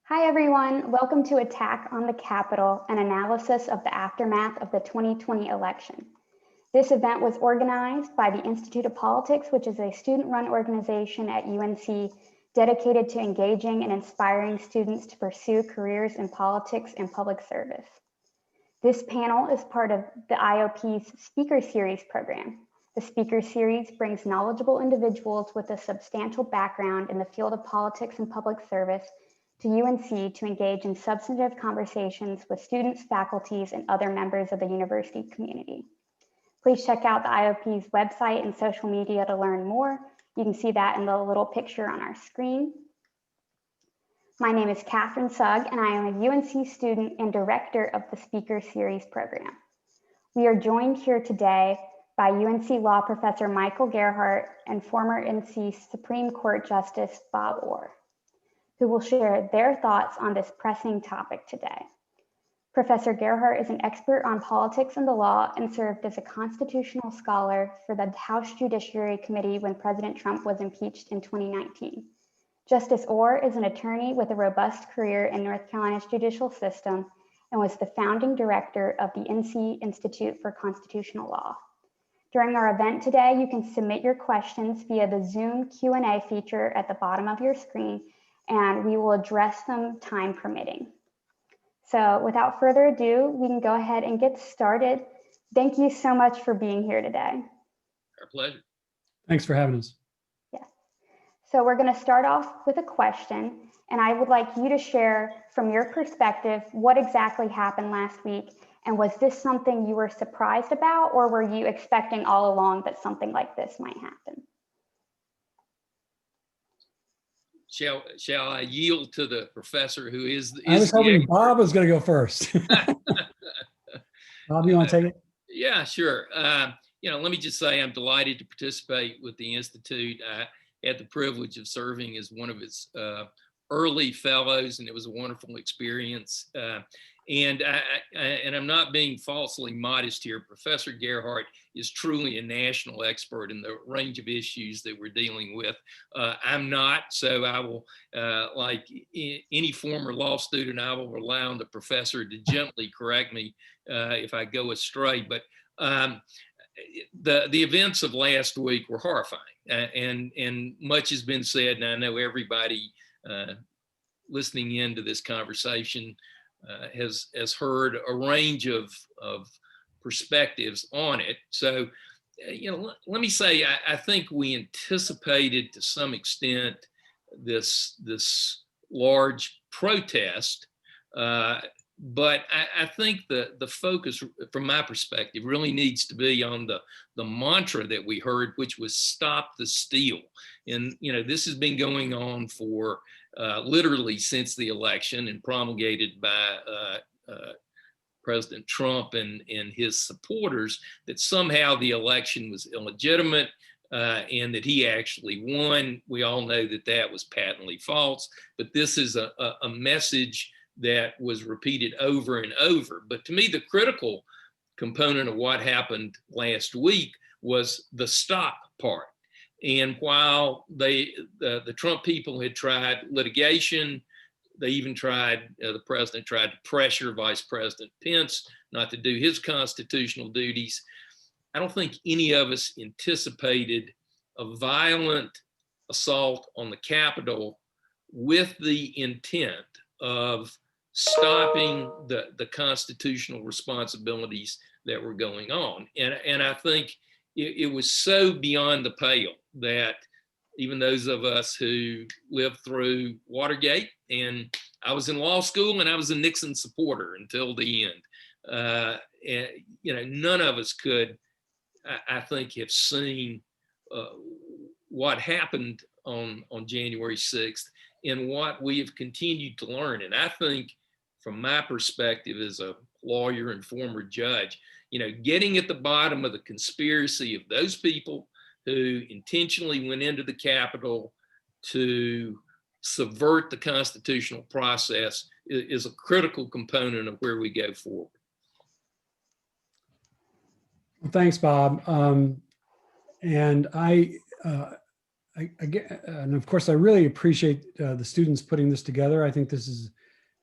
Hi, everyone. Welcome to Attack on the Capitol, an analysis of the aftermath of the 2020 election. This event was organized by the Institute of Politics, which is a student-run organization at UNC dedicated to engaging and inspiring students to pursue careers in politics and public service. This panel is part of the IOP's Speaker Series program. The Speaker Series brings knowledgeable individuals with a substantial background in the field of politics and public service to UNC to engage in substantive conversations with students, faculties, and other members of the university community. Please check out the IOP's website and social media to learn more. You can see that in the little picture on our screen. My name is Catherine Sugg, and I am a UNC student and director of the Speaker Series program. We are joined here today by UNC Law Professor Michael Gerhardt and former NC Supreme Court Justice Bob Orr, who will share their thoughts on this pressing topic today. Professor Gerhardt is an expert on politics and the law and served as a constitutional scholar for the House Judiciary Committee when President Trump was impeached in 2019. Justice Orr is an attorney with a robust career in North Carolina's judicial system and was the founding director of the NC Institute for Constitutional Law. During our event today, you can submit your questions via the Zoom Q&A feature at the bottom of your screen, and we will address them time permitting. So without further ado, we can go ahead and get started. Thank you so much for being here today. Our pleasure. Thanks for having us. Yes. So we're going to start off with a question, and I would like you to share from your perspective what exactly happened last week, and was this something you were surprised about, or were you expecting all along that something like this might happen? Shall I yield to the professor who is I was hoping Bob was going to go first. Bob, you want to take it? Yeah, sure. Let me just say I'm delighted to participate with the Institute. I had the privilege of serving as one of its early fellows, and it was a wonderful experience. And I'm not being falsely modest here. Professor Gerhardt is truly a national expert in the range of issues that we're dealing with. I'm not, so I will, like any former law student, I will rely on the professor to gently correct me if I go astray. But the events of last week were horrifying, and much has been said, and I know everybody listening into this conversation has heard a range of perspectives on it. So, let me say, I think we anticipated to some extent this large protest, but I think the focus, from my perspective, really needs to be on the mantra that we heard, which was "Stop the Steal." And this has been going on for literally since the election, and promulgated by President Trump and his supporters, that somehow the election was illegitimate and that he actually won. We all know that that was patently false, but this is a message that was repeated over and over. But to me, the critical component of what happened last week was the stop part. And while the Trump people had tried litigation, they even the president tried to pressure Vice President Pence not to do his constitutional duties. I don't think any of us anticipated a violent assault on the Capitol with the intent of stopping the constitutional responsibilities that were going on. And I think it was so beyond the pale that even those of us who lived through Watergate, and I was in law school and I was a Nixon supporter until the end, none of us could, I think, have seen what happened on January 6th and what we have continued to learn. And I think, from my perspective as a lawyer and former judge, getting at the bottom of the conspiracy of those people who intentionally went into the Capitol to subvert the constitutional process is a critical component of where we go forward. Thanks, Bob. And I and of course, I really appreciate the students putting this together. I think this is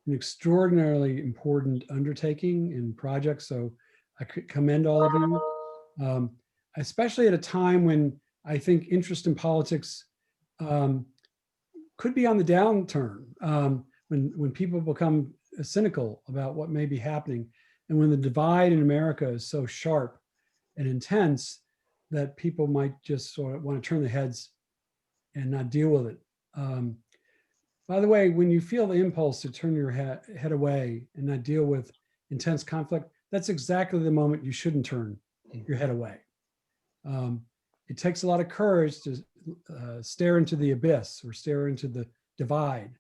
an extraordinarily important undertaking and project. So I could commend all of you, especially at a time when I think interest in politics could be on the downturn, when people become cynical about what may be happening, and when the divide in America is so sharp and intense that people might just sort of want to turn their heads and not deal with it. By the way, when you feel the impulse to turn your head away and not deal with intense conflict, that's exactly the moment you shouldn't turn your head away. It takes a lot of courage to stare into the abyss or stare into the divide.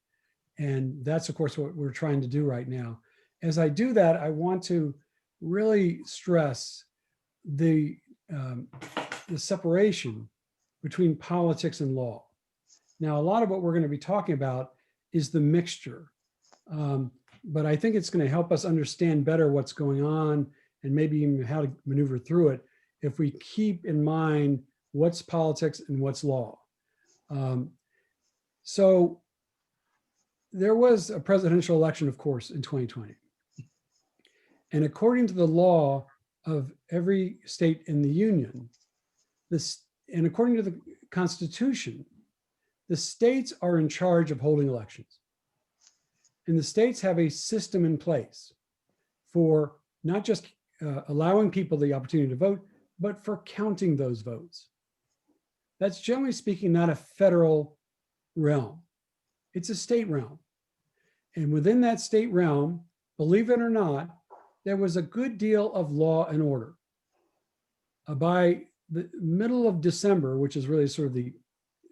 And that's, of course, what we're trying to do right now. As I do that, I want to really stress the separation between politics and law. Now, a lot of what we're going to be talking about is the mixture. But I think it's going to help us understand better what's going on and maybe even how to maneuver through it if we keep in mind what's politics and what's law. So there was a presidential election, of course, in 2020. And according to the law of every state in the union, and according to the Constitution, the states are in charge of holding elections. And the states have a system in place for not just allowing people the opportunity to vote, but for counting those votes. That's generally speaking not a federal realm. It's a state realm. And within that state realm, believe it or not, there was a good deal of law and order. By the middle of December, which is really sort of the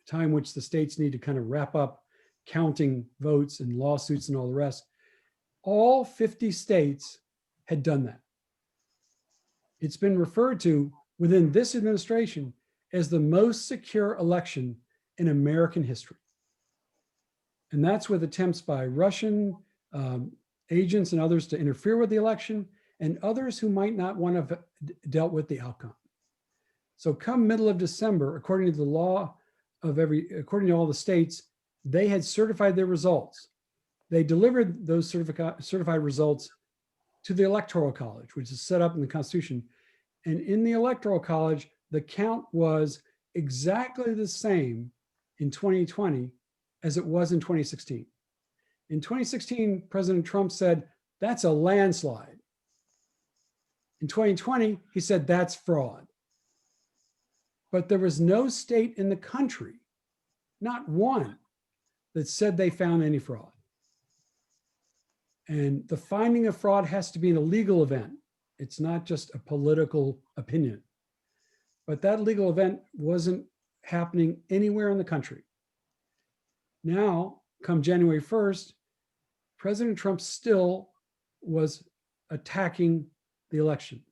time which the states need to kind of wrap up counting votes and lawsuits and all the rest, all 50 states had done that. It's been referred to within this administration as the most secure election in American history. And that's with attempts by Russian agents and others to interfere with the election, and others who might not want to have dealt with the outcome. So come middle of December, according to the law of according to all the states, they had certified their results. They delivered those certified results to the Electoral College, which is set up in the Constitution. And in the Electoral College, the count was exactly the same in 2020 as it was in 2016. In 2016, President Trump said, that's a landslide. In 2020, he said, that's fraud. But there was no state in the country, not one, that said they found any fraud. And the finding of fraud has to be an illegal event. It's not just a political opinion. But that legal event wasn't happening anywhere in the country. Now, come January 1st, President Trump still was attacking the election.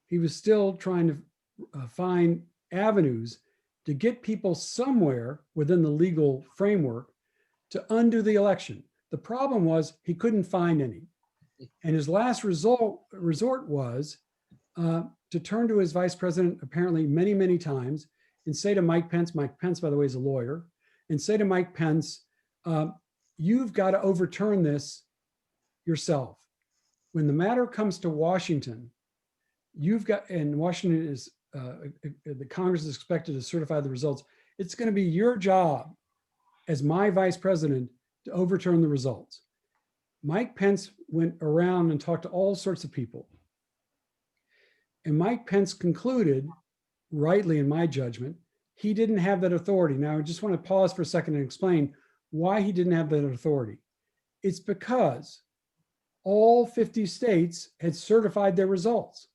He was still trying to find avenues to get people somewhere within the legal framework to undo the election. The problem was he couldn't find any. And his last resort was to turn to his vice president apparently many, many times and say to Mike Pence, by the way, is a lawyer, and say to Mike Pence, you've got to overturn this yourself. When the matter comes to Washington, and Washington is, the Congress is expected to certify the results. It's going to be your job as my vice president to overturn the results. Mike Pence went around and talked to all sorts of people. And Mike Pence concluded, rightly in my judgment, he didn't have that authority. Now, I just want to pause for a second and explain why he didn't have that authority. It's because all 50 states had certified their results.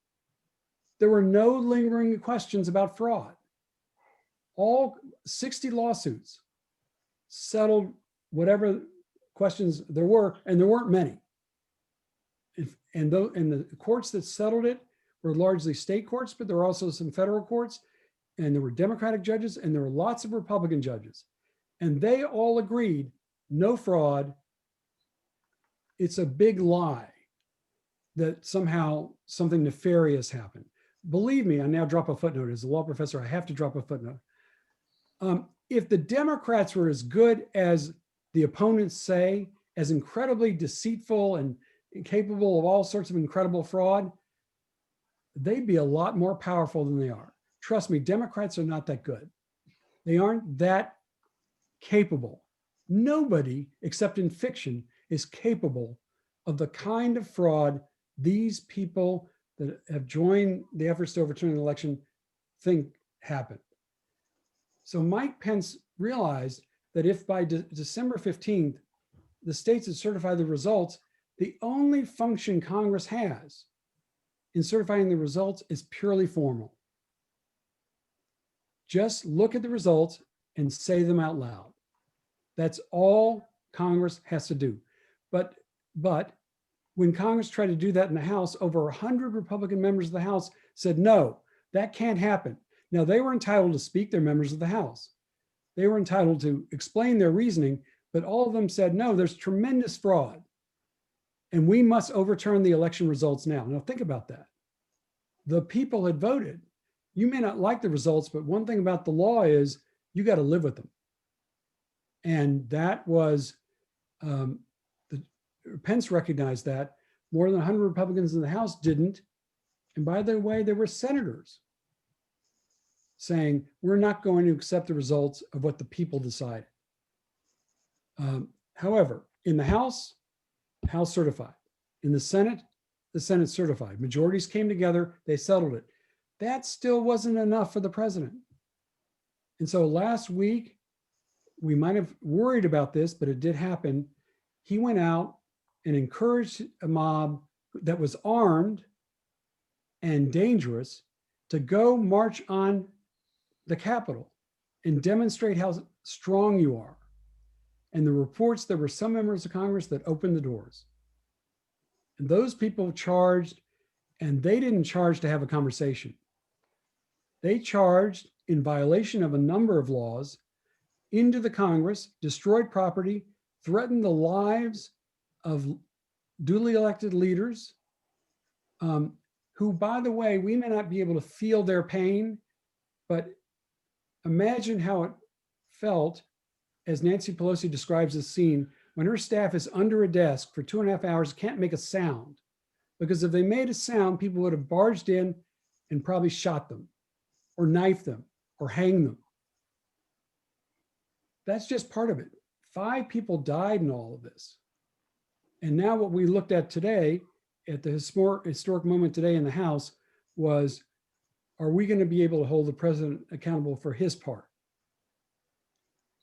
There were no lingering questions about fraud. All 60 lawsuits settled whatever questions there were, and there weren't many. And the courts that settled it were largely state courts, but there were also some federal courts, and there were Democratic judges, and there were lots of Republican judges. And they all agreed, no fraud. It's a big lie that somehow something nefarious happened. Believe me, I now drop a footnote. As a law professor, I have to drop a footnote. If the Democrats were as good as the opponents say, as incredibly deceitful and capable of all sorts of incredible fraud, they'd be a lot more powerful than they are. Trust me, Democrats are not that good. They aren't that capable. Nobody, except in fiction, is capable of the kind of fraud these people that have joined the efforts to overturn an election think happened. So Mike Pence realized that if by December 15th, the states had certified the results, the only function Congress has in certifying the results is purely formal. Just look at the results and say them out loud. That's all Congress has to do. But when Congress tried to do that in the House, over 100 Republican members of the House said, no, that can't happen. Now, they were entitled to speak, they're members of the House. They were entitled to explain their reasoning, but all of them said, no, there's tremendous fraud. And we must overturn the election results now. Now, think about that. The people had voted. You may not like the results, but one thing about the law is you got to live with them. And that was, Pence recognized that. More than 100 Republicans in the House didn't. And by the way, there were senators saying, we're not going to accept the results of what the people decided. However, in the House certified. In the Senate certified. Majorities came together, they settled it. That still wasn't enough for the president. And so last week, we might have worried about this, but it did happen. He went out and encouraged a mob that was armed and dangerous to go march on the Capitol and demonstrate how strong you are. And the reports, there were some members of Congress that opened the doors. And those people charged, and they didn't charge to have a conversation. They charged in violation of a number of laws into the Congress, destroyed property, threatened the lives of duly elected leaders, who, by the way, we may not be able to feel their pain, but imagine how it felt, as Nancy Pelosi describes the scene, when her staff is under a desk for 2.5 hours, can't make a sound. Because if they made a sound, people would have barged in and probably shot them, or knifed them, or hanged them. That's just part of it. 5 people died in all of this. And now what we looked at today, at the historic moment today in the House, was, are we going to be able to hold the president accountable for his part?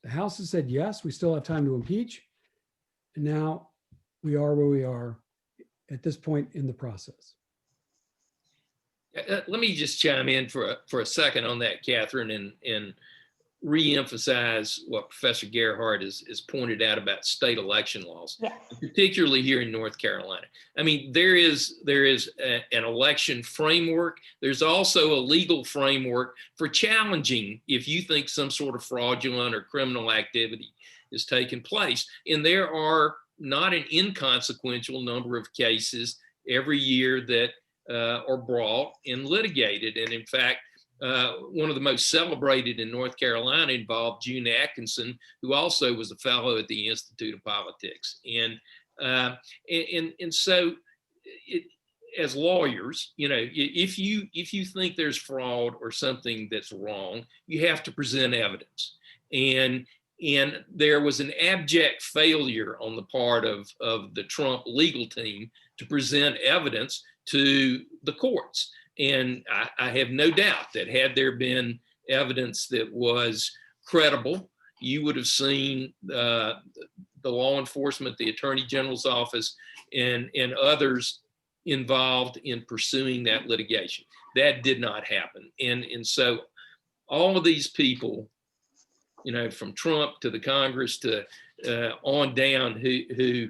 The House has said, yes, we still have time to impeach. And now we are where we are at this point in the process. Let me just chime in for a second on that, Catherine, and re-emphasize what Professor Gerhardt has pointed out about state election laws, Yes. particularly here in North Carolina. I mean, there is an election framework. There's also a legal framework for challenging if you think some sort of fraudulent or criminal activity is taking place. And there are not an inconsequential number of cases every year that are brought and litigated. And in fact, one of the most celebrated in North Carolina involved June Atkinson, who also was a fellow at the Institute of Politics. And so, as lawyers, you know, if you think there's fraud or something that's wrong, you have to present evidence. And there was an abject failure on the part of the Trump legal team to present evidence to the courts. And I have no doubt that had there been evidence that was credible, you would have seen the law enforcement, the Attorney General's office, and others involved in pursuing that litigation. That did not happen. And so all of these people, you know, from Trump to the Congress to on down, who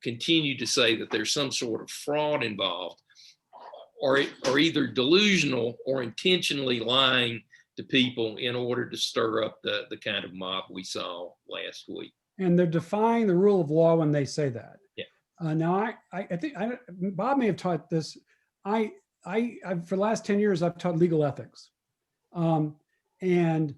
continue to say that there's some sort of fraud involved, are either delusional or intentionally lying to people in order to stir up the kind of mob we saw last week. And they're defying the rule of law when they say that. Yeah. Now, I think Bob may have taught this. I for the last 10 years, I've taught legal ethics. And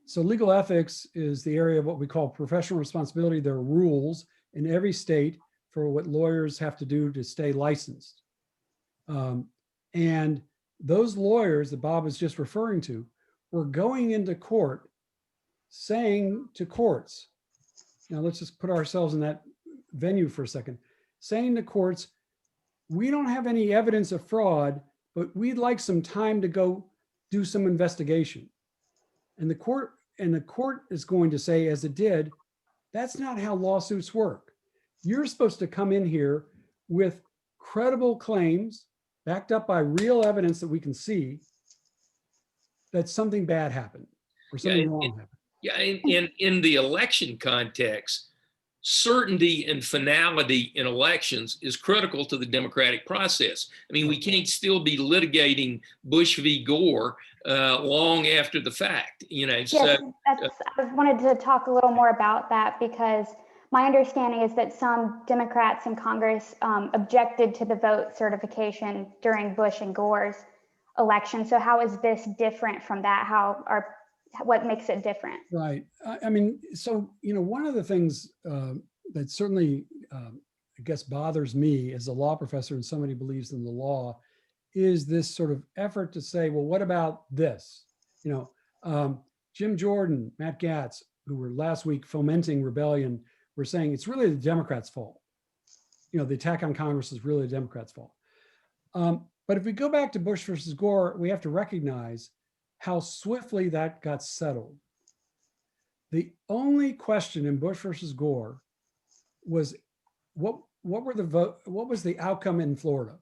So legal ethics is the area of what we call professional responsibility. There are rules in every state for what lawyers have to do to stay licensed. And those lawyers that Bob was just referring to were going into court saying to courts, now let's just put ourselves in that venue for a second, saying to courts, we don't have any evidence of fraud, but we'd like some time to go do some investigation. And the court is going to say, as it did, that's not how lawsuits work. You're supposed to come in here with credible claims backed up by real evidence that we can see that something bad happened or something wrong happened. Yeah, in the election context, certainty and finality in elections is critical to the democratic process. I mean, we can't still be litigating Bush v. Gore long after the fact, you know. Yes, So I wanted to talk a little more about that, because my understanding is that some Democrats in Congress objected to the vote certification during Bush and Gore's election. So how is this different from that? What makes it different? Right. I mean, so, you know, one of the things that certainly, I guess, bothers me as a law professor and somebody who believes in the law is this sort of effort to say, well, what about this? You know, Jim Jordan, Matt Gatz, who were last week fomenting rebellion, were saying it's really the Democrats' fault. You know, the attack on Congress is really the Democrats' fault. But if we go back to Bush versus Gore, we have to recognize how swiftly that got settled. The only question in Bush versus Gore was what was the outcome in Florida?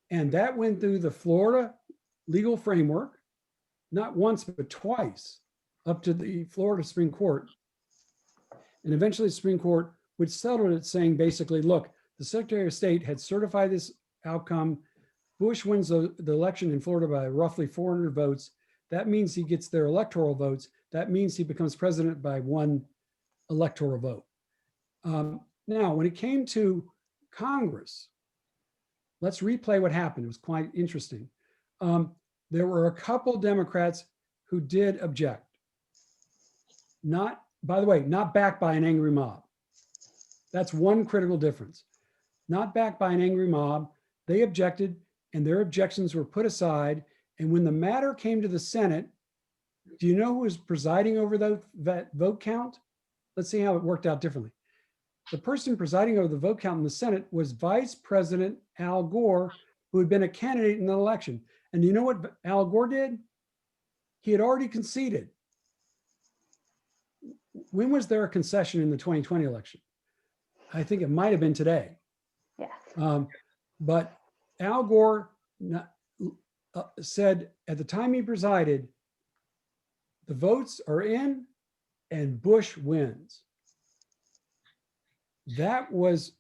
And that went through the Florida legal framework, not once, but twice, up to the Florida Supreme Court. And eventually the Supreme Court would settle it saying basically, look, the Secretary of State had certified this outcome. Bush wins the election in Florida by roughly 400 votes. That means he gets their electoral votes. That means he becomes president by one electoral vote. Now, when it came to Congress, let's replay what happened. It was quite interesting. There were a couple Democrats who did object. Not, by the way, not backed by an angry mob. That's one critical difference. Not backed by an angry mob. They objected, and their objections were put aside. And when the matter came to the Senate, do you know who was presiding over that vote count? Let's see how it worked out differently. The person presiding over the vote count in the Senate was Vice President Al Gore, who had been a candidate in the election. And do you know what Al Gore did? He had already conceded. When was there a concession in the 2020 election? I think it might have been today. Yes. But Al Gore said at the time he presided, the votes are in and Bush wins. That was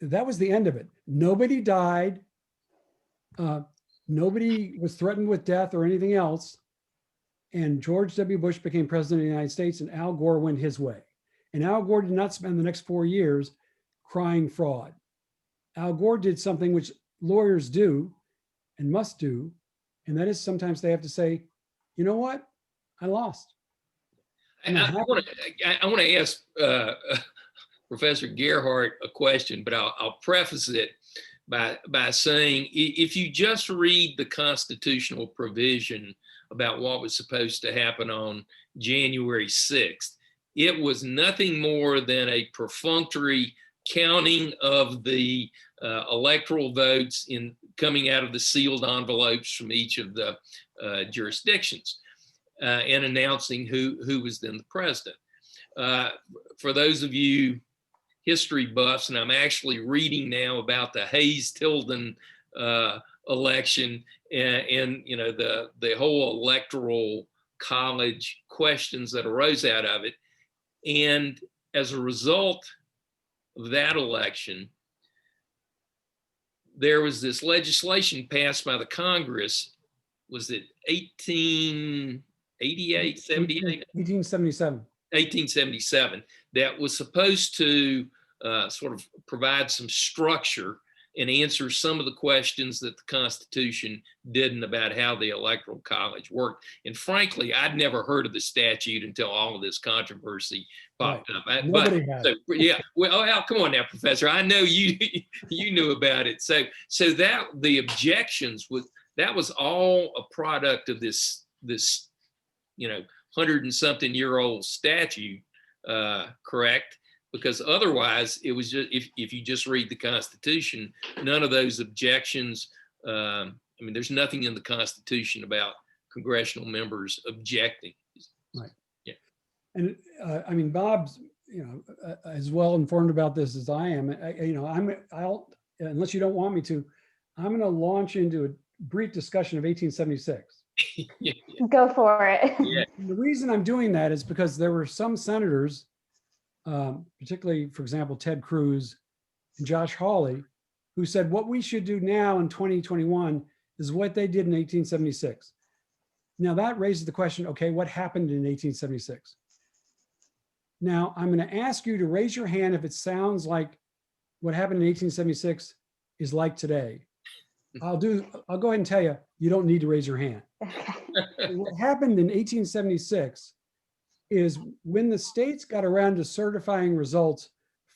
the end of it. Nobody died. Nobody was threatened with death or anything else. And George W. Bush became president of the United States, and Al Gore went his way. And Al Gore did not spend the next 4 years crying fraud. Al Gore did something which lawyers do and must do, and that is sometimes they have to say, you know what, I lost. And I want to ask Professor Gerhardt a question, but I'll preface it by saying, if you just read the constitutional provision about what was supposed to happen on January 6th, it was nothing more than a perfunctory counting of the electoral votes coming out of the sealed envelopes from each of the jurisdictions and announcing who was then the president. For those of you history buffs, and I'm actually reading now about the Hayes-Tilden election and you know the whole electoral college questions that arose out of it. And as a result of that election, there was this legislation passed by the Congress. Was it 1888, 78? 1877. 1877, that was supposed to sort of provide some structure and answers some of the questions that the Constitution didn't about how the Electoral College worked. And frankly, I'd never heard of the statute until all of this controversy popped up. Nobody had. So, yeah, well, come on now, Professor. I know you you knew about it. So that the objections that was all a product of this 100 and something year old statute, correct? Because otherwise it was just, if you just read the Constitution, none of those objections, I mean, there's nothing in the Constitution about congressional members objecting. Right. Yeah. And I mean, Bob's, as well informed about this as I am. I'll, unless you don't want me to, I'm going to launch into a brief discussion of 1876. Yeah. Go for it. Yeah. The reason I'm doing that is because there were some senators, particularly, for example, Ted Cruz and Josh Hawley, who said what we should do now in 2021 is what they did in 1876. Now that raises the question, okay, what happened in 1876? Now I'm going to ask you to raise your hand if it sounds like what happened in 1876 is like today. I'll go ahead and tell you, you don't need to raise your hand. Okay. What happened in 1876 is when the states got around to certifying results,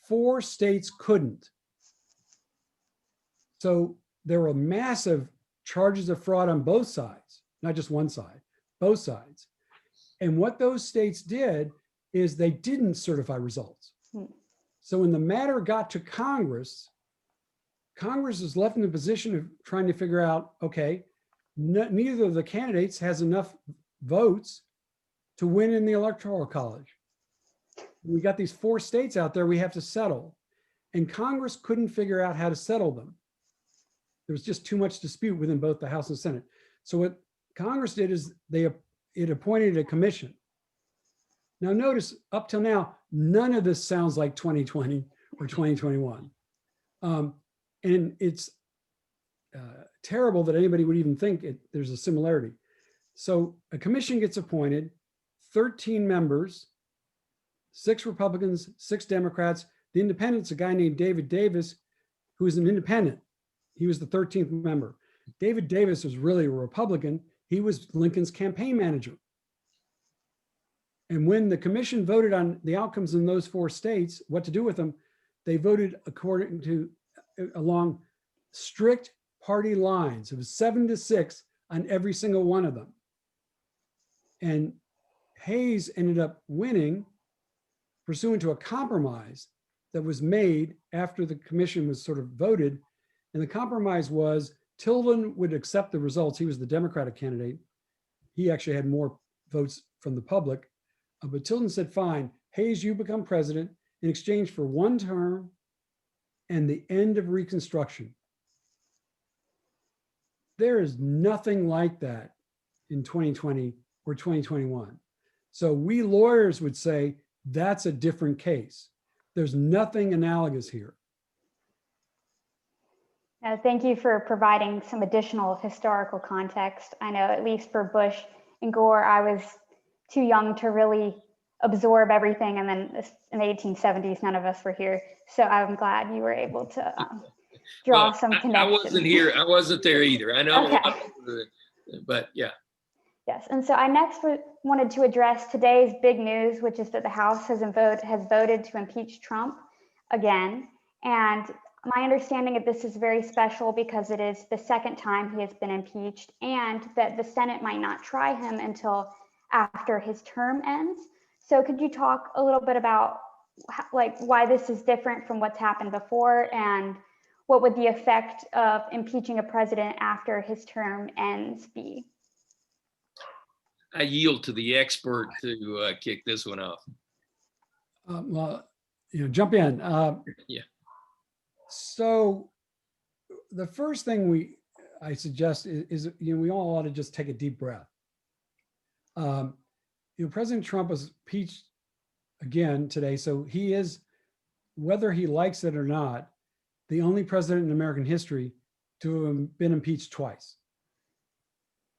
4 states couldn't. So there were massive charges of fraud on both sides, not just one side, both sides. And what those states did is they didn't certify results. So when the matter got to Congress, Congress is left in the position of trying to figure out, okay, neither of the candidates has enough votes to win in the Electoral College. We got these 4 states out there we have to settle, and Congress couldn't figure out how to settle them. There was just too much dispute within both the House and Senate. So what Congress did is it appointed a commission. Now notice, up till now, none of this sounds like 2020 or 2021. And it's terrible that anybody would even think there's a similarity. So a commission gets appointed, 13 members, 6 Republicans, 6 Democrats. The independents, a guy named David Davis, who is an independent. He was the 13th member. David Davis was really a Republican. He was Lincoln's campaign manager. And when the commission voted on the outcomes in those 4 states, what to do with them, they voted along strict party lines. It was 7-6 on every single one of them. And Hayes ended up winning pursuant to a compromise that was made after the commission was sort of voted. And the compromise was Tilden would accept the results. He was the Democratic candidate. He actually had more votes from the public. But Tilden said, fine, Hayes, you become president in exchange for 1 term and the end of Reconstruction. There is nothing like that in 2020 or 2021. So we lawyers would say that's a different case. There's nothing analogous here. Thank you for providing some additional historical context. I know at least for Bush and Gore, I was too young to really absorb everything. And then in the 1870s, none of us were here. So I'm glad you were able to draw some connections. I wasn't here. I wasn't there either. I know, okay. But yeah. Yes, and so I next wanted to address today's big news, which is that the House has voted to impeach Trump again. And my understanding of this is very special because it is the 2nd time he has been impeached, and that the Senate might not try him until after his term ends. So could you talk a little bit about why this is different from what's happened before, and what would the effect of impeaching a president after his term ends be? I yield to the expert to kick this one off. Well, jump in. Yeah. So the first thing I suggest is we all ought to just take a deep breath. President Trump was impeached again today, so he is, whether he likes it or not, the only president in American history to have been impeached twice.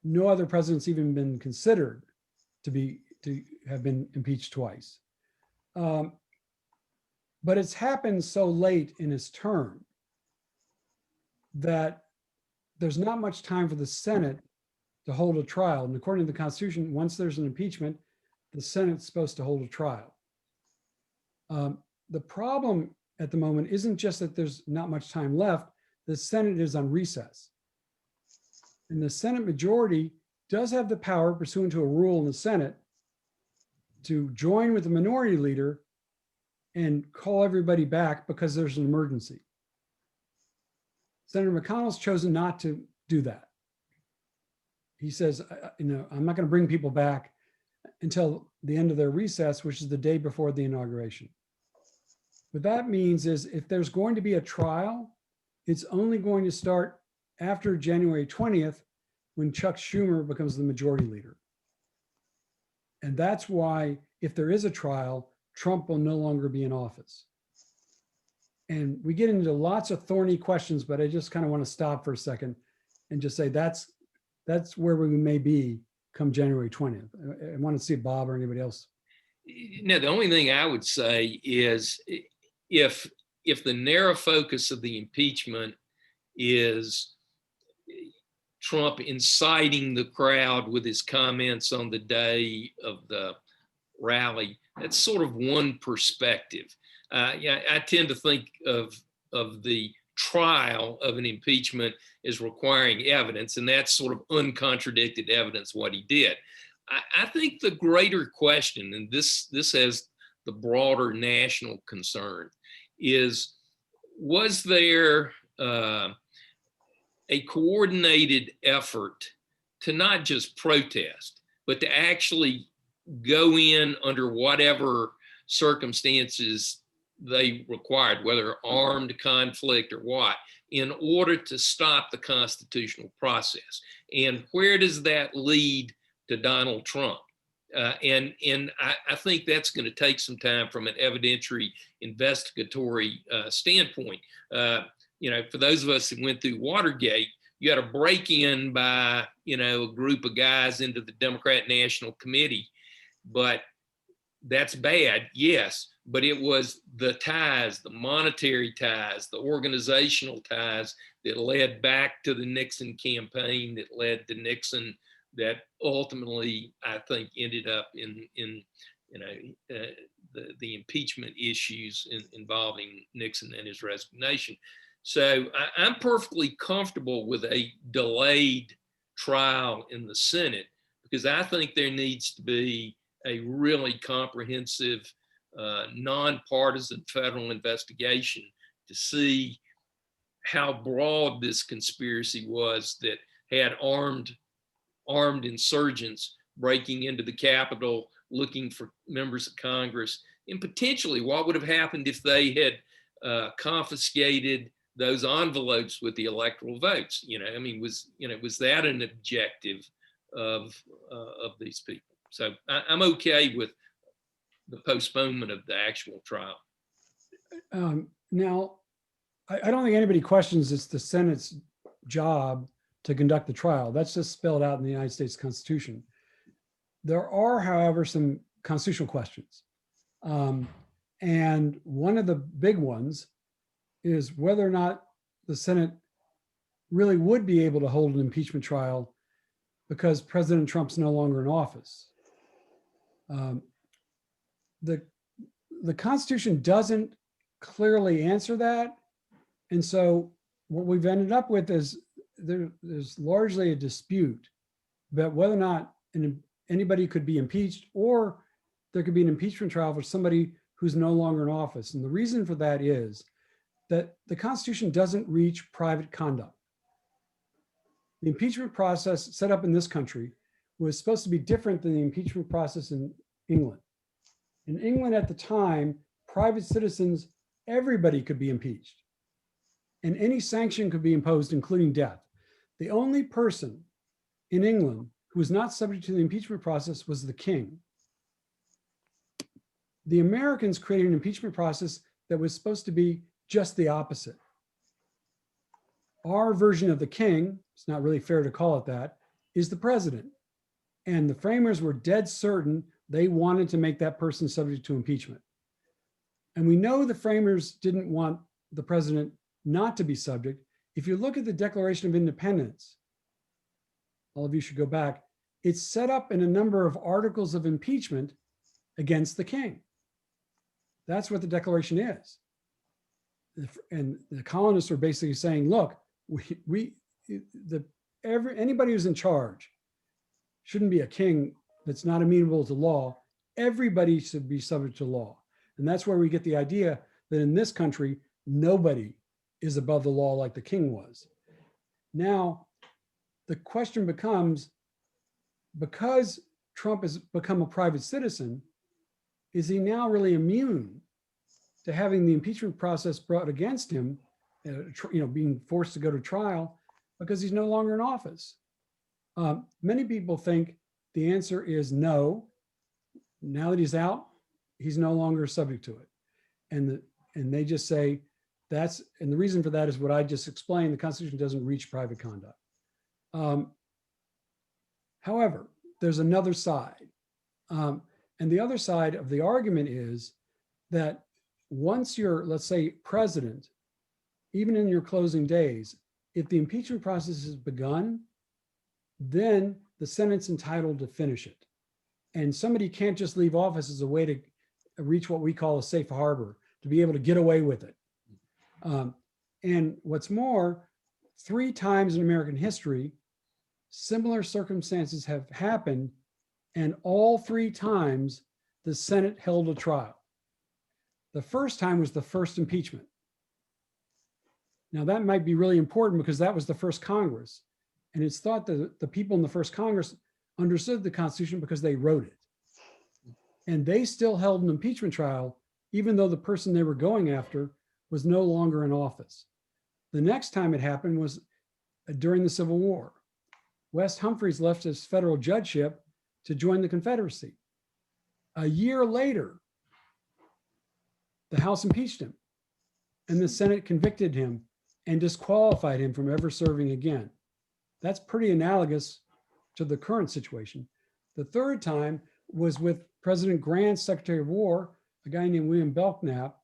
No other president's even been considered to have been impeached twice. But it's happened so late in his term that there's not much time for the Senate to hold a trial. And according to the Constitution, once there's an impeachment, the Senate's supposed to hold a trial. The problem at the moment isn't just that there's not much time left, the Senate is on recess. And the Senate majority does have the power, pursuant to a rule in the Senate, to join with the minority leader and call everybody back because there's an emergency. Senator McConnell's chosen not to do that. He says, I'm not going to bring people back until the end of their recess, which is the day before the inauguration. What that means is if there's going to be a trial, it's only going to start after January 20th, when Chuck Schumer becomes the majority leader. And that's why if there is a trial, Trump will no longer be in office. And we get into lots of thorny questions, but I just kind of want to stop for a second and just say that's where we may be come January 20th. I want to see Bob or anybody else. No, the only thing I would say is if the narrow focus of the impeachment is Trump inciting the crowd with his comments on the day of the rally, that's sort of one perspective. I tend to think of the trial of an impeachment as requiring evidence, and that's sort of uncontradicted evidence what he did. I think the greater question, and this has the broader national concern, is was there a coordinated effort to not just protest, but to actually go in under whatever circumstances they required, whether armed conflict or what, in order to stop the constitutional process? And where does that lead to Donald Trump? And I think that's going to take some time from an evidentiary investigatory standpoint. For those of us that went through Watergate, you had a break-in by, a group of guys into the Democrat National Committee, but that's bad, yes, but it was the ties, the monetary ties, the organizational ties that led back to the Nixon campaign, that led to Nixon, that ultimately, I think, ended up in the impeachment issues involving Nixon and his resignation. So I'm perfectly comfortable with a delayed trial in the Senate, because I think there needs to be a really comprehensive, nonpartisan federal investigation to see how broad this conspiracy was that had armed insurgents breaking into the Capitol, looking for members of Congress, and potentially what would have happened if they had confiscated those envelopes with the electoral votes. Was that an objective of these people? So I'm okay with the postponement of the actual trial. Now, I don't think anybody questions it's the Senate's job to conduct the trial. That's just spelled out in the United States Constitution. There are, however, some constitutional questions. And one of the big ones is whether or not the Senate really would be able to hold an impeachment trial because President Trump's no longer in office. The Constitution doesn't clearly answer that. And so what we've ended up with is there's largely a dispute about whether or not anybody could be impeached, or there could be an impeachment trial for somebody who's no longer in office. And the reason for that is that the Constitution doesn't reach private conduct. The impeachment process set up in this country was supposed to be different than the impeachment process in England. In England at the time, private citizens, everybody could be impeached, and any sanction could be imposed, including death. The only person in England who was not subject to the impeachment process was the king. The Americans created an impeachment process that was supposed to be just the opposite. Our version of the king, it's not really fair to call it that, is the president. And the framers were dead certain they wanted to make that person subject to impeachment. And we know the framers didn't want the president not to be subject If you look at the Declaration of Independence, all of you should go back, it's set up in a number of articles of impeachment against the king. That's what the Declaration is. And the colonists were basically saying, look, anybody who's in charge shouldn't be a king that's not amenable to law. Everybody should be subject to law. And that's where we get the idea that in this country, nobody is above the law like the king was. Now, the question becomes, because Trump has become a private citizen, is he now really immune to having the impeachment process brought against him, being forced to go to trial because he's no longer in office? Many people think the answer is no. Now that he's out, he's no longer subject to it. And they just say and the reason for that is what I just explained. The Constitution doesn't reach private conduct. However, there's another side. And the other side of the argument is that once you're, let's say, president, even in your closing days, if the impeachment process has begun, then the Senate's entitled to finish it. And somebody can't just leave office as a way to reach what we call a safe harbor, to be able to get away with it. And what's more, 3 times in American history, similar circumstances have happened, and all 3 times the Senate held a trial. The first time was the first impeachment. Now that might be really important because that was the first Congress. And it's thought that the people in the first Congress understood the Constitution because they wrote it. And they still held an impeachment trial, even though the person they were going after was no longer in office. The next time it happened was during the Civil War. West Humphreys left his federal judgeship to join the Confederacy. A year later, the House impeached him, and the Senate convicted him and disqualified him from ever serving again. That's pretty analogous to the current situation. The third time was with President Grant's Secretary of War, a guy named William Belknap,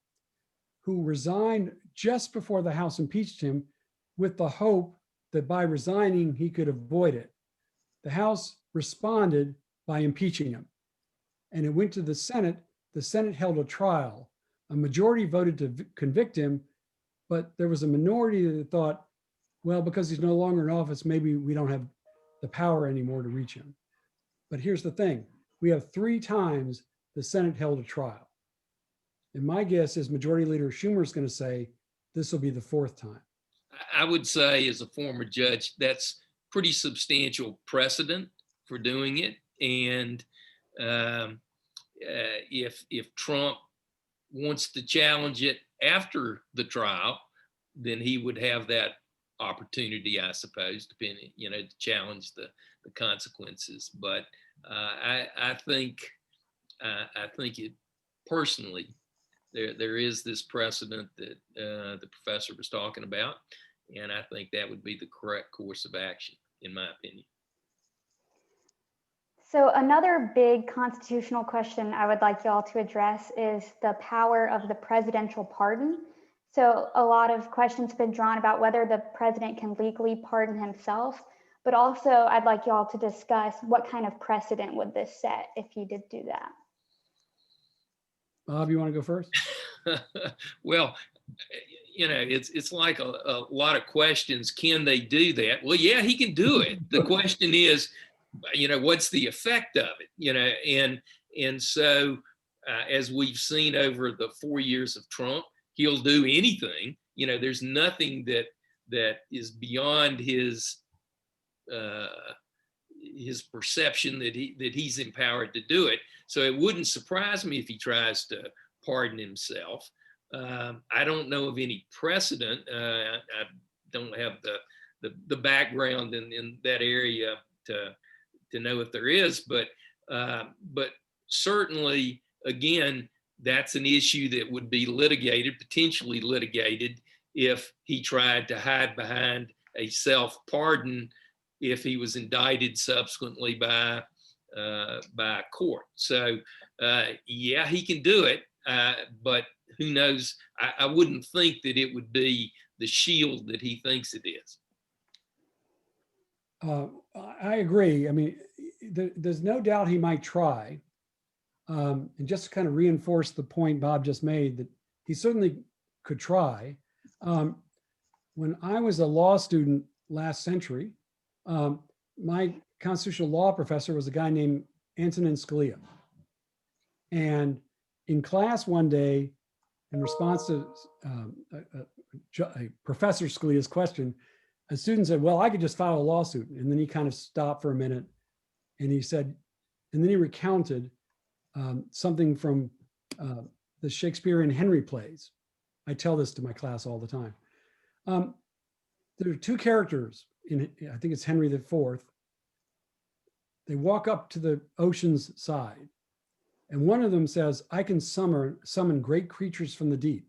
who resigned just before the House impeached him with the hope that by resigning, he could avoid it. The House responded by impeaching him, and it went to the Senate. The Senate held a trial. A majority voted to convict him, but there was a minority that thought, well, because he's no longer in office, maybe we don't have the power anymore to reach him. But here's the thing. We have 3 times the Senate held a trial. And my guess is Majority Leader Schumer is going to say, this will be the 4th time. I would say, as a former judge, that's pretty substantial precedent for doing it. And if Trump wants to challenge it after the trial, then he would have that opportunity, I suppose, depending, to challenge the consequences. But I think it personally, there is this precedent that the professor was talking about, and I think that would be the correct course of action, in my opinion. So another big constitutional question I would like y'all to address is the power of the presidential pardon. So a lot of questions have been drawn about whether the president can legally pardon himself, but also I'd like y'all to discuss what kind of precedent would this set if he did do that. Bob, you want to go first? Well, it's like a lot of questions. Can they do that? Well, yeah, he can do it. The question is, what's the effect of it? And so as we've seen over the 4 years of Trump, he'll do anything. There's nothing that is beyond his perception that he's empowered to do it. So it wouldn't surprise me if he tries to pardon himself. I don't know of any precedent. I don't have the background in that area to know if there is, but certainly, again, that's an issue that would be potentially litigated, if he tried to hide behind a self-pardon if he was indicted subsequently by a court. So yeah, he can do it, but who knows? I wouldn't think that it would be the shield that he thinks it is. I agree. I mean, there's no doubt he might try. And just to kind of reinforce the point Bob just made, that he certainly could try. When I was a law student last century, my constitutional law professor was a guy named Antonin Scalia. And in class one day, in response to Professor Scalia's question, a student said, well, I could just file a lawsuit. And then he kind of stopped for a minute and he said, and then he recounted something from the Shakespearean Henry plays. I tell this to my class all the time. There are two characters in, I think it's Henry IV. They walk up to the ocean's side. And one of them says, I can summon great creatures from the deep.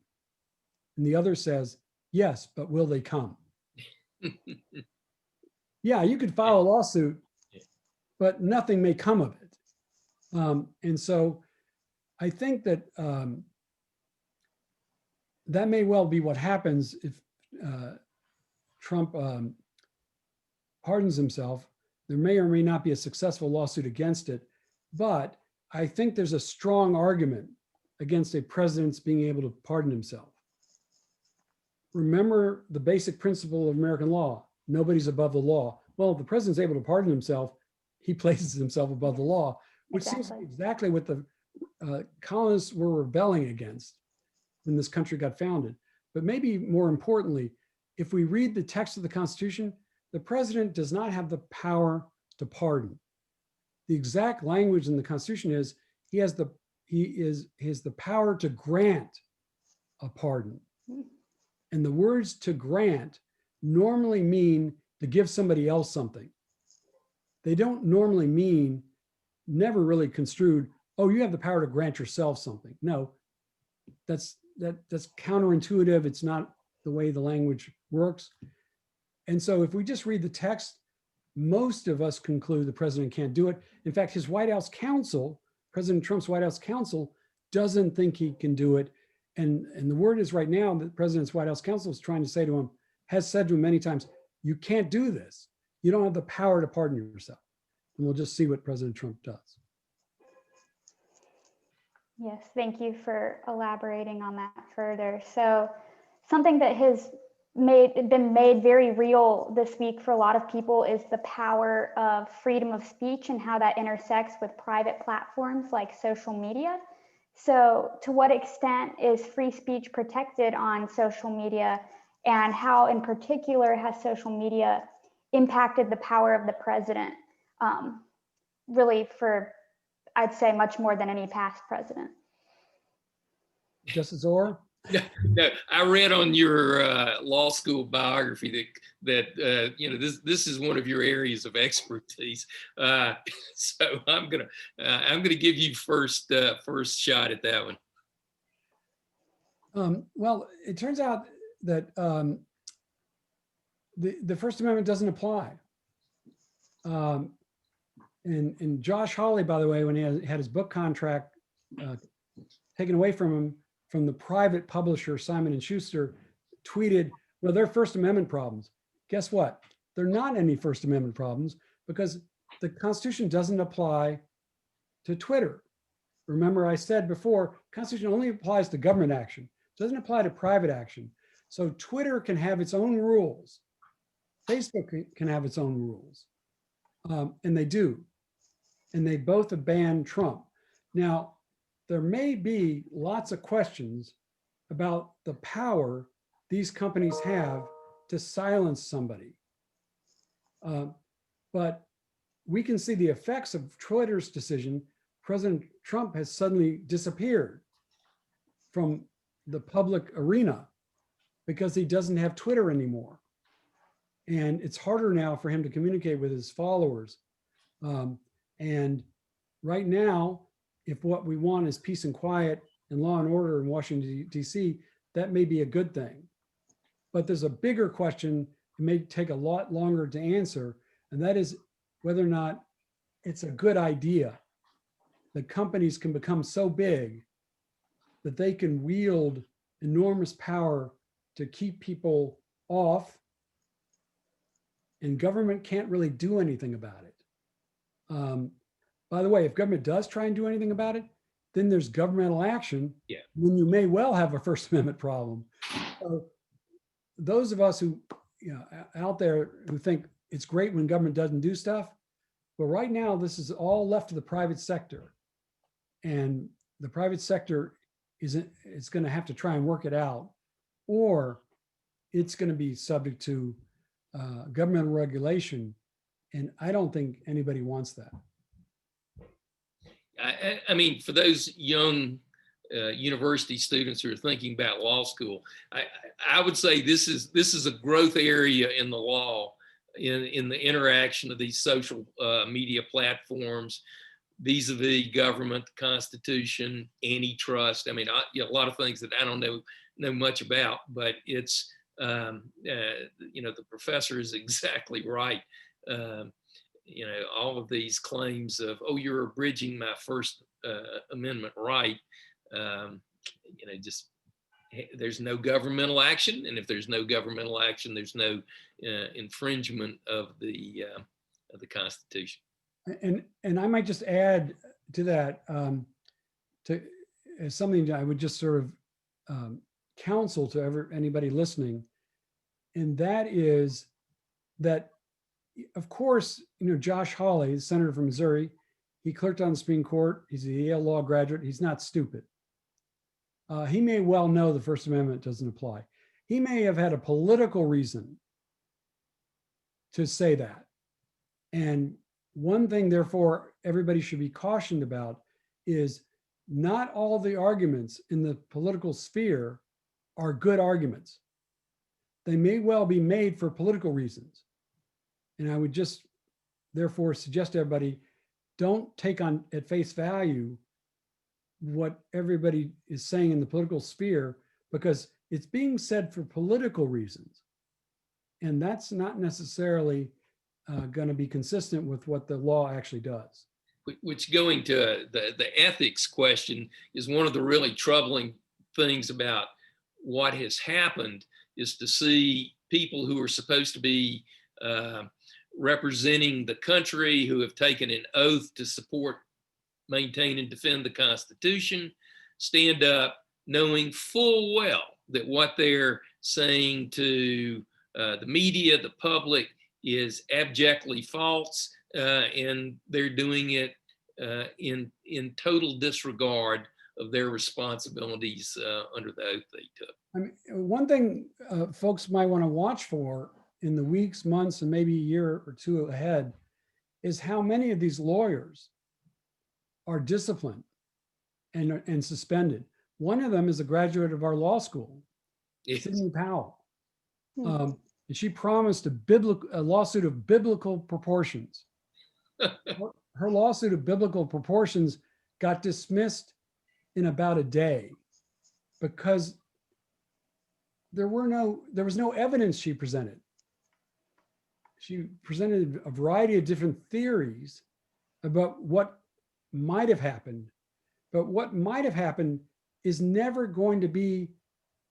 And the other says, yes, but will they come? Yeah, you could file a lawsuit, but nothing may come of it. And so I think that that may well be what happens if Trump pardons himself. There may or may not be a successful lawsuit against it, but I think there's a strong argument against a president's being able to pardon himself. Remember the basic principle of American law: nobody's above the law. Well, if the president's able to pardon himself, he places himself above the law, which seems exactly what the colonists were rebelling against when this country got founded. But maybe more importantly, if we read the text of the Constitution, the president does not have the power to pardon. The exact language in the Constitution is he has the power to grant a pardon. And the words "to grant" normally mean to give somebody else something. They don't normally mean, never really construed, oh, you have the power to grant yourself something. No, that's counterintuitive. It's not the way the language works. And so if we just read the text, most of us conclude the president can't do it. In fact, his White House counsel, President Trump's White House counsel, doesn't think he can do it. And the word is right now that the president's White House counsel is trying to say to him, has said to him many times, you can't do this. You don't have the power to pardon yourself. And we'll just see what President Trump does. Yes, thank you for elaborating on that further. So something that has been made very real this week for a lot of people is the power of freedom of speech and how that intersects with private platforms like social media. So to what extent is free speech protected on social media, and how in particular has social media impacted the power of the president, really for, I'd say, much more than any past president? Justice Orr? No, I read on your law school biography that you know, this is one of your areas of expertise. So I'm gonna give you first shot at that one. Well, it turns out that the First Amendment doesn't apply. And Josh Hawley, by the way, when he had his book contract taken away from him from the private publisher Simon & Schuster, tweeted, well, they're First Amendment problems. Guess what? They're not any First Amendment problems because the Constitution doesn't apply to Twitter. Remember, I said before, Constitution only applies to government action. It doesn't apply to private action. So Twitter can have its own rules. Facebook can have its own rules. And they do. And they both have banned Trump. Now, there may be lots of questions about the power these companies have to silence somebody. But we can see the effects of Twitter's decision. President Trump has suddenly disappeared from the public arena because he doesn't have Twitter anymore. And it's harder now for him to communicate with his followers. And right now, if what we want is peace and quiet and law and order in Washington, D.C., that may be a good thing. But there's a bigger question, it may take a lot longer to answer, and that is whether or not it's a good idea that companies can become so big that they can wield enormous power to keep people off, and government can't really do anything about it. By the way, if government does try and do anything about it, then there's governmental action. Yeah. When you may well have a First Amendment problem. So those of us who, out there who think it's great when government doesn't do stuff, but right now this is all left to the private sector, and the private sector it's going to have to try and work it out, or it's going to be subject to governmental regulation, and I don't think anybody wants that. I mean, for those young university students who are thinking about law school, I would say this is a growth area in the law, in the interaction of these social media platforms vis-a-vis government, the Constitution, antitrust. I mean, a lot of things that I don't know much about, but it's the professor is exactly right. All of these claims of, oh, you're abridging my First Amendment right. There's no governmental action, and if there's no governmental action, there's no infringement of the Constitution. And I might just add to that, as something that I would just sort of counsel to anybody listening, and that is that, of course, Josh Hawley, the senator from Missouri, he clerked on the Supreme Court. He's a Yale law graduate. He's not stupid. He may well know the First Amendment doesn't apply. He may have had a political reason to say that. And one thing, therefore, everybody should be cautioned about is not all the arguments in the political sphere are good arguments. They may well be made for political reasons. And I would just, therefore, suggest to everybody, don't take on at face value what everybody is saying in the political sphere, because it's being said for political reasons. And that's not necessarily going to be consistent with what the law actually does. Which, going to the ethics question, is one of the really troubling things about what has happened, is to see people who are supposed to be representing the country, who have taken an oath to support, maintain, and defend the Constitution, stand up knowing full well that what they're saying to the media, the public, is abjectly false, and they're doing it in total disregard of their responsibilities under the oath they took. I mean, one thing folks might want to watch for in the weeks, months, and maybe a year or two ahead is how many of these lawyers are disciplined and suspended. One of them is a graduate of our law school, yes. Sidney Powell. And she promised a lawsuit of biblical proportions. Her lawsuit of biblical proportions got dismissed in about a day because there was no evidence she presented. She presented a variety of different theories about what might have happened, but what might have happened is never going to be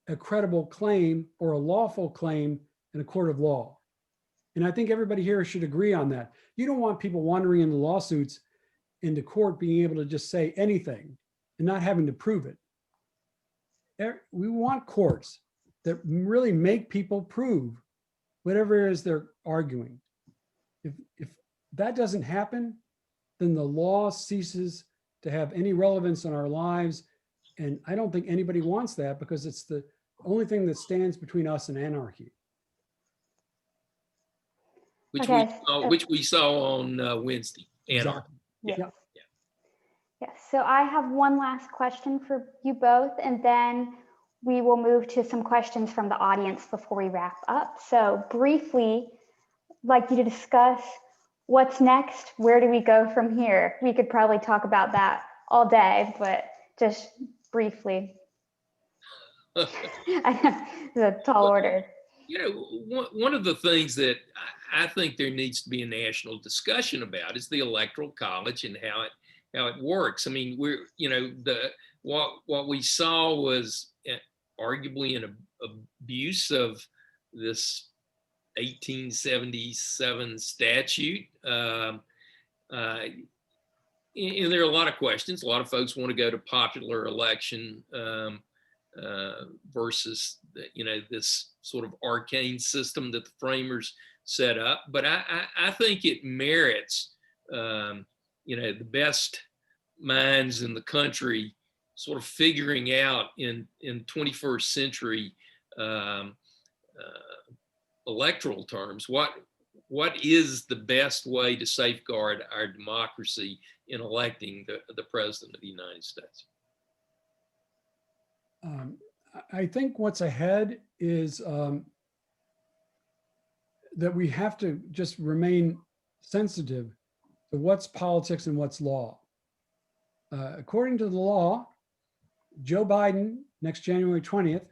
a credible claim or a lawful claim in a court of law. And I think everybody here should agree on that. You don't want people wandering into lawsuits into court being able to just say anything and not having to prove it. We want courts that really make people prove whatever it is they're arguing. If that doesn't happen, then the law ceases to have any relevance in our lives. And I don't think anybody wants that, because it's the only thing that stands between us and anarchy. Which we saw on Wednesday. Exactly. Yes. Yeah. Yes. So I have one last question for you both, and then we will move to some questions from the audience before we wrap up. So briefly, I'd like you to discuss what's next. Where do we go from here? We could probably talk about that all day, but just briefly. It's a tall order. One of the things that I think there needs to be a national discussion about is the Electoral College and how it works. I mean, what we saw was arguably an abuse of this 1877 statute. And there are a lot of questions. A lot of folks want to go to popular election versus, this sort of arcane system that the framers set up. But I think it merits, the best minds in the country sort of figuring out in 21st century electoral terms, what is the best way to safeguard our democracy in electing the president of the United States? I think what's ahead is that we have to just remain sensitive to what's politics and what's law. According to the law, Joe Biden, next January 20th,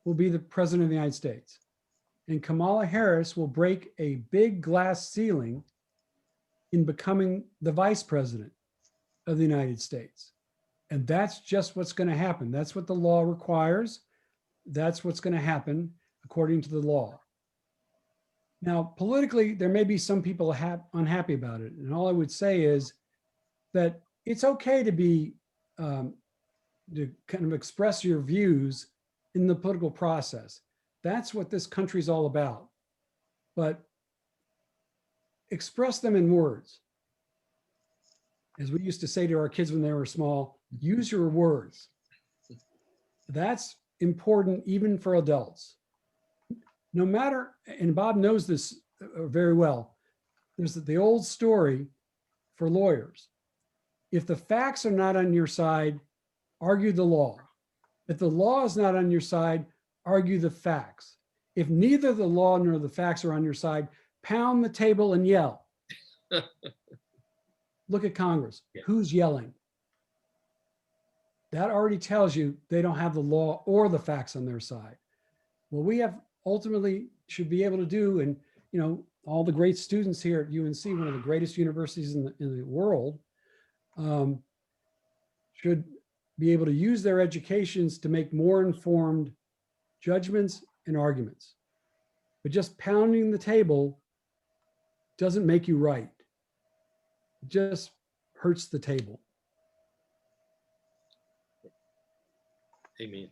will be the president of the United States. And Kamala Harris will break a big glass ceiling in becoming the vice president of the United States. And that's just what's going to happen. That's what the law requires. That's what's going to happen according to the law. Now, politically, there may be some people unhappy about it. And all I would say is that it's okay to be, to kind of express your views in the political process. That's what this country's all about. But express them in words. As we used to say to our kids when they were small, use your words. That's important even for adults. No matter, and Bob knows this very well, there's the old story for lawyers. If the facts are not on your side, argue the law. If the law is not on your side, argue the facts. If neither the law nor the facts are on your side, pound the table and yell. Look at Congress. Yeah. Who's yelling? That already tells you they don't have the law or the facts on their side. What we have ultimately should be able to do, and all the great students here at UNC, one of the greatest universities in the world, should be able to use their educations to make more informed judgments and arguments. But just pounding the table doesn't make you right. It just hurts the table. Amen.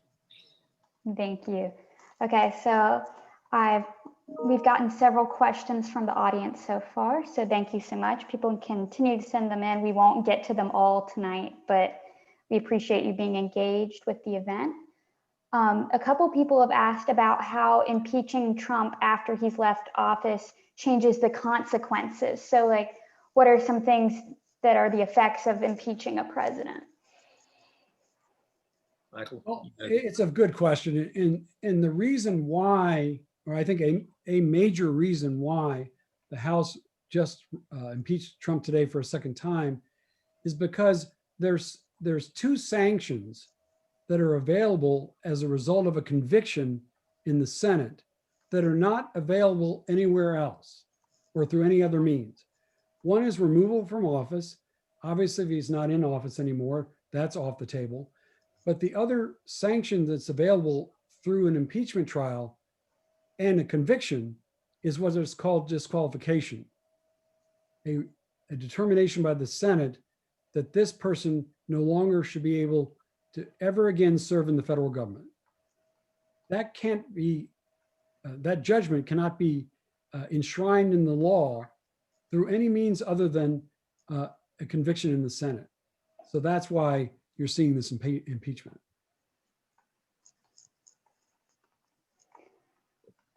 Thank you. Okay, so we've gotten several questions from the audience so far, so thank you so much. People can continue to send them in. We won't get to them all tonight, but we appreciate you being engaged with the event. A couple people have asked about how impeaching Trump after he's left office changes the consequences. So what are some things that are the effects of impeaching a president? Michael? Well, it's a good question. And the reason why, or I think a major reason why the House just impeached Trump today for a second time is because there's two sanctions that are available as a result of a conviction in the Senate that are not available anywhere else or through any other means. One is removal from office. Obviously, if he's not in office anymore, that's off the table. But the other sanction that's available through an impeachment trial and a conviction is what is called disqualification. A determination by the Senate that this person no longer should be able to ever again serve in the federal government. That can't be, that judgment cannot be enshrined in the law through any means other than a conviction in the Senate. So that's why you're seeing this impeachment.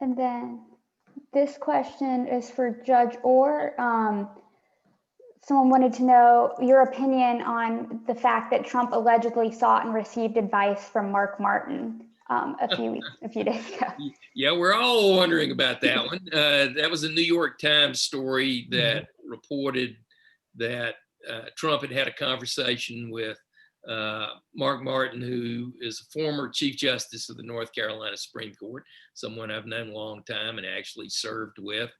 And then this question is for Judge Orr. Someone wanted to know your opinion on the fact that Trump allegedly sought and received advice from Mark Martin a few days ago. Yeah, we're all wondering about that one. That was a New York Times story that reported that Trump had a conversation with Mark Martin, who is a former Chief Justice of the North Carolina Supreme Court, someone I've known a long time and actually served with,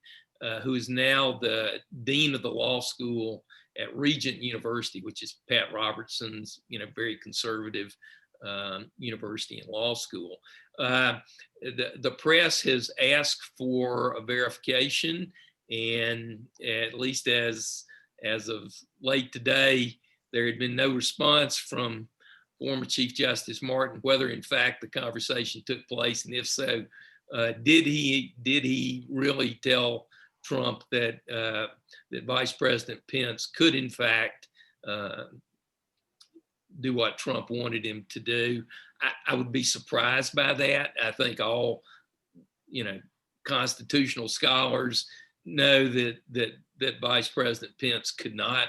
who is now the dean of the law school at Regent University, which is Pat Robertson's, very conservative university and law school. The press has asked for a verification, and at least as of late today, there had been no response from former Chief Justice Martin whether in fact the conversation took place, and if so, did he really tell Trump that that Vice President Pence could in fact do what Trump wanted him to do? I would be surprised by that. I think all constitutional scholars know that Vice President Pence could not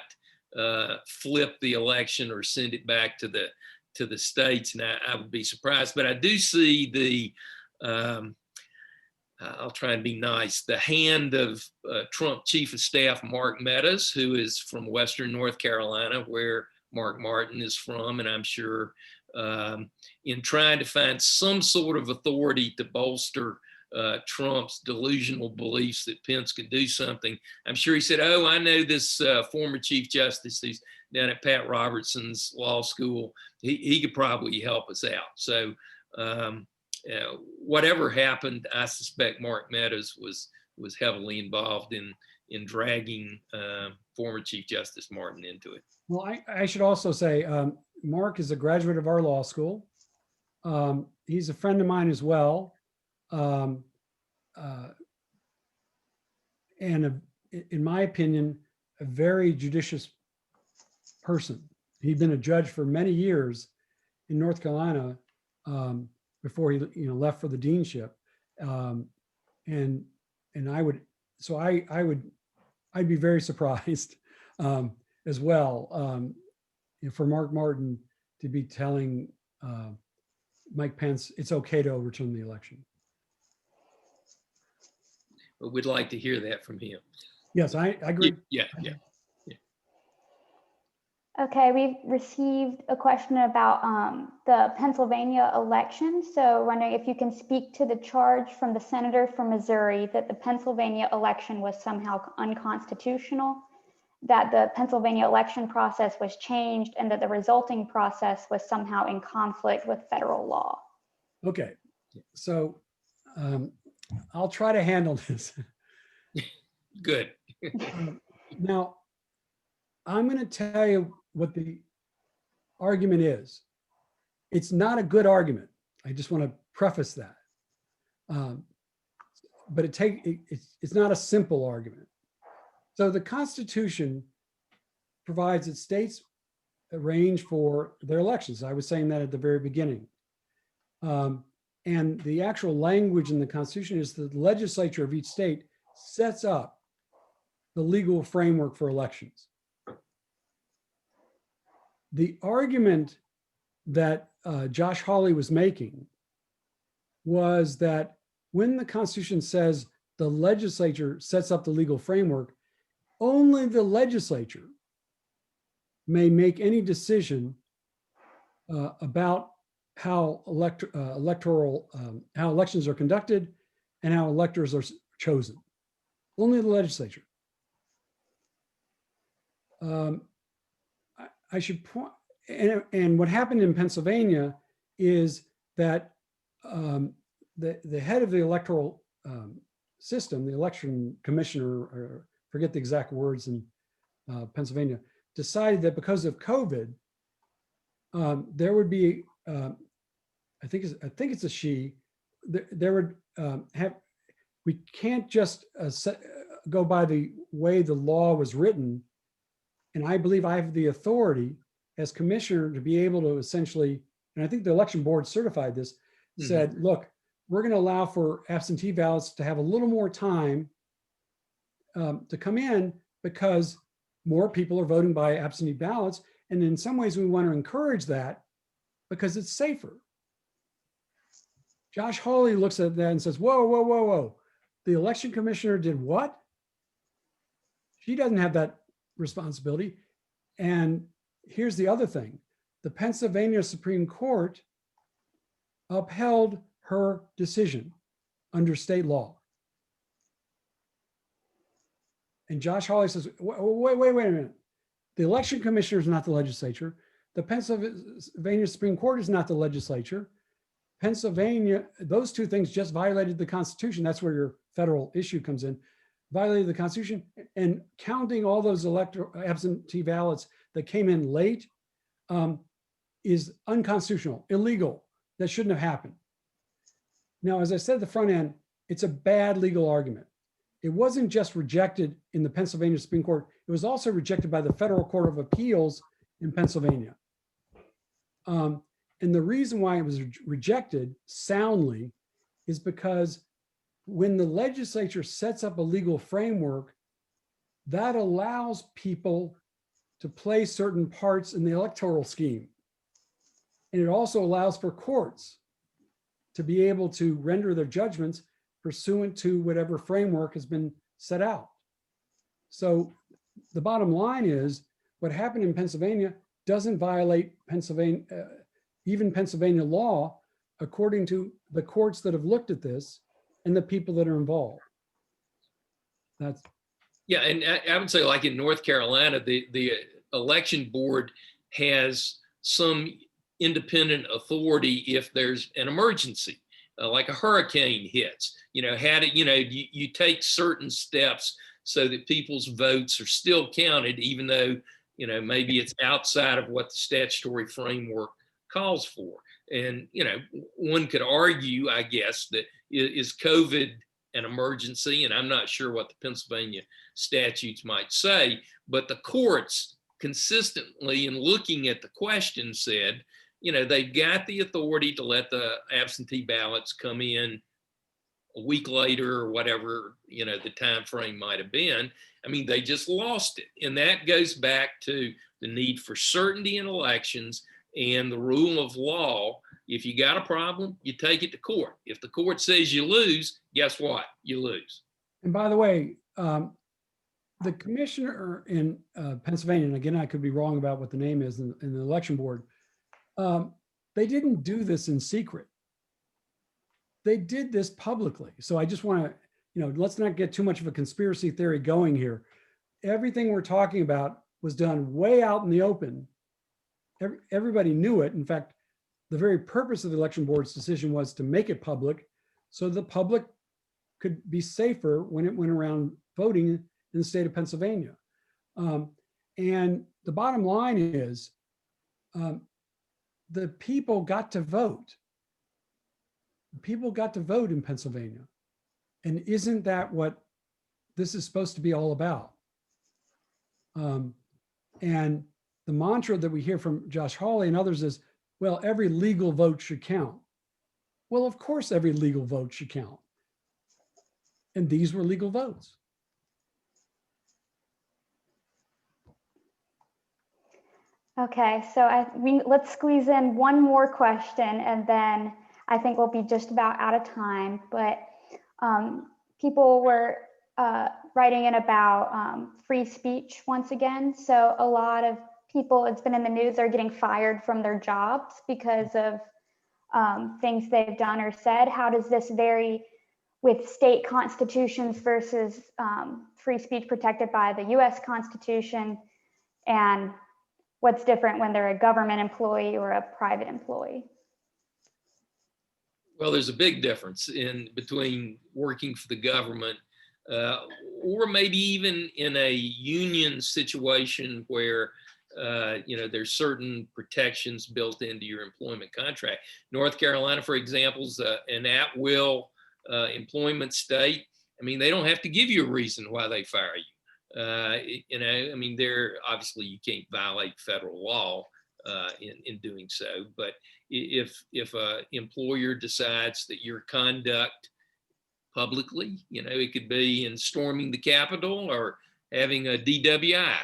flip the election or send it back to the states, and I would be surprised. But I do see the I'll try and be nice, the hand of Trump Chief of Staff Mark Meadows, who is from Western North Carolina, where Mark Martin is from, and I'm sure in trying to find some sort of authority to bolster Trump's delusional beliefs that Pence could do something. I'm sure he said, "Oh, I know this former Chief Justice who's down at Pat Robertson's law school. He could probably help us out." So whatever happened, I suspect Mark Meadows was heavily involved in dragging former Chief Justice Martin into it. Well, I should also say, Mark is a graduate of our law school. He's a friend of mine as well. And in my opinion, a very judicious person. He'd been a judge for many years in North Carolina before he left for the deanship. And I'd be very surprised as well for Mark Martin to be telling Mike Pence it's okay to overturn the election. But we'd like to hear that from him. Yes, I agree. Yeah. Okay, we've received a question about the Pennsylvania election. So wondering if you can speak to the charge from the senator from Missouri that the Pennsylvania election was somehow unconstitutional, that the Pennsylvania election process was changed, and that the resulting process was somehow in conflict with federal law. Okay, so I'll try to handle this. Good. Now, I'm going to tell you what the argument is. It's not a good argument. I just want to preface that. But it's not a simple argument. So the Constitution provides that states arrange for their elections. I was saying that at the very beginning. And the actual language in the Constitution is that the legislature of each state sets up the legal framework for elections. The argument that Josh Hawley was making was that when the Constitution says the legislature sets up the legal framework, only the legislature may make any decision about how how elections are conducted and how electors are chosen. Only the legislature. I should point, and what happened in Pennsylvania is that the head of the electoral system, the election commissioner, or forget the exact words in Pennsylvania, decided that because of COVID, there would be, I think it's a she, there would we can't just go by the way the law was written. And I believe I have the authority as commissioner to be able to essentially, and I think the election board certified this, said, look, we're going to allow for absentee ballots to have a little more time to come in because more people are voting by absentee ballots. And in some ways we want to encourage that because it's safer. Josh Hawley looks at that and says, whoa. The election commissioner did what? She doesn't have that responsibility. And here's the other thing. The Pennsylvania Supreme Court upheld her decision under state law. And Josh Hawley says, wait a minute. The election commissioner is not the legislature. The Pennsylvania Supreme Court is not the legislature. Pennsylvania, those two things just violated the Constitution. That's where your federal issue comes in. Violated the Constitution, and counting all those absentee ballots that came in late is unconstitutional, illegal. That shouldn't have happened. Now, as I said at the front end, it's a bad legal argument. It wasn't just rejected in the Pennsylvania Supreme Court, it was also rejected by the Federal Court of Appeals in Pennsylvania. And the reason why it was rejected soundly is because when the legislature sets up a legal framework, that allows people to play certain parts in the electoral scheme. And it also allows for courts to be able to render their judgments pursuant to whatever framework has been set out. So the bottom line is what happened in Pennsylvania doesn't violate even Pennsylvania law, according to the courts that have looked at this and the people that are involved. That's Yeah, and I would say, like in North Carolina, the election board has some independent authority if there's an emergency, like a hurricane hits. You take certain steps so that people's votes are still counted, even though maybe it's outside of what the statutory framework calls for. And one could argue, I guess, that is COVID an emergency, and I'm not sure what the Pennsylvania statutes might say, but the courts consistently, in looking at the question, said, they've got the authority to let the absentee ballots come in a week later or whatever, the time frame might have been. I mean, they just lost it. And that goes back to the need for certainty in elections and the rule of law. If you got a problem, you take it to court. If the court says you lose, guess what? You lose. And by the way, the commissioner in Pennsylvania, and again, I could be wrong about what the name is in the election board, they didn't do this in secret. They did this publicly. So I just want to, let's not get too much of a conspiracy theory going here. Everything we're talking about was done way out in the open. Everybody knew it. In fact, the very purpose of the election board's decision was to make it public so the public could be safer when it went around voting in the state of Pennsylvania. And the bottom line is the people got to vote. People got to vote in Pennsylvania. And isn't that what this is supposed to be all about? And the mantra that we hear from Josh Hawley and others is, well, every legal vote should count. Well, of course, every legal vote should count. And these were legal votes. Okay, so let's squeeze in one more question, and then I think we'll be just about out of time. But people were writing in about free speech once again. So a lot of people, it's been in the news, are getting fired from their jobs because of things they've done or said. How does this vary with state constitutions versus free speech protected by the US Constitution? And what's different when they're a government employee or a private employee? Well, there's a big difference between working for the government or maybe even in a union situation where there's certain protections built into your employment contract. North Carolina, for example, is an at-will employment state. I mean, they don't have to give you a reason why they fire you. They're obviously, you can't violate federal law in doing so. But if a employer decides that your conduct publicly, it could be in storming the Capitol or having a DWI,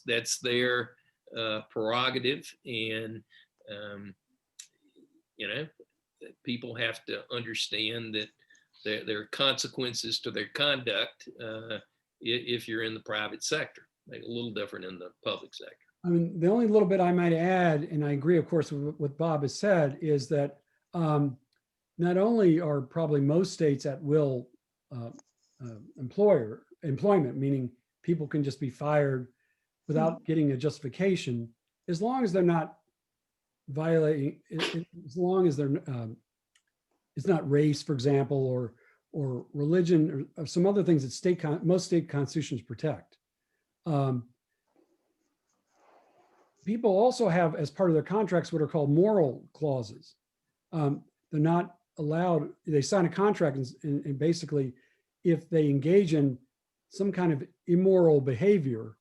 that's their prerogative. And, people have to understand that there are consequences to their conduct if you're in the private sector. A little different in the public sector. I mean, the only little bit I might add, and I agree, of course, with what Bob has said, is that not only are probably most states at will employment, meaning people can just be fired without getting a justification, as long as they're not violating, as long as they're, it's not race, for example, or religion, or some other things that most state constitutions protect. People also have, as part of their contracts, what are called moral clauses. They're not allowed, they sign a contract and basically, if they engage in some kind of immoral behavior,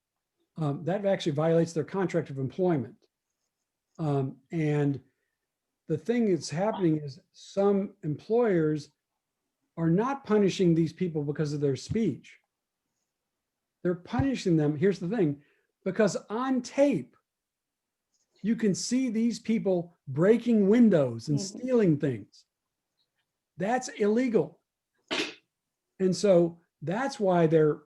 that actually violates their contract of employment. And the thing that's happening is some employers are not punishing these people because of their speech. They're punishing them, here's the thing, because on tape, you can see these people breaking windows and stealing things. That's illegal. And so that's why they're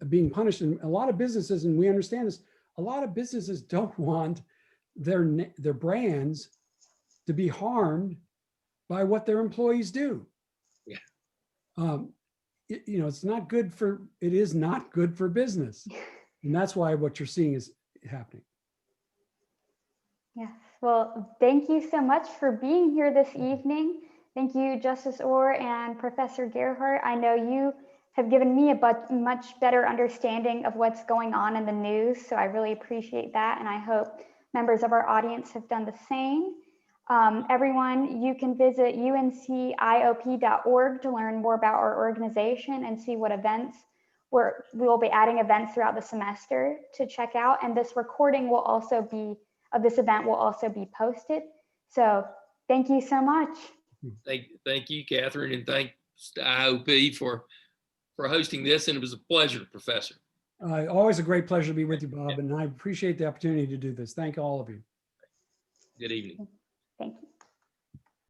being punished. And a lot of businesses, and we understand this, a lot of businesses don't want their brands to be harmed by what their employees do. Yeah. It's not good for, it is not good for business. And that's why what you're seeing is happening. Yes, well, thank you so much for being here this evening. Thank you, Justice Orr and Professor Gerhardt. I know you have given me a much better understanding of what's going on in the news, so I really appreciate that, and I hope members of our audience have done the same. Everyone, you can visit unciop.org to learn more about our organization and see what events we will be adding events throughout the semester to check out, and this recording will also be of this event will also be posted. So thank you so much. Thank you, Catherine, and thanks to IOP for hosting this. And it was a pleasure, Professor. Always a great pleasure to be with you, Bob, and I appreciate the opportunity to do this. Thank all of you. Good evening. Thank you.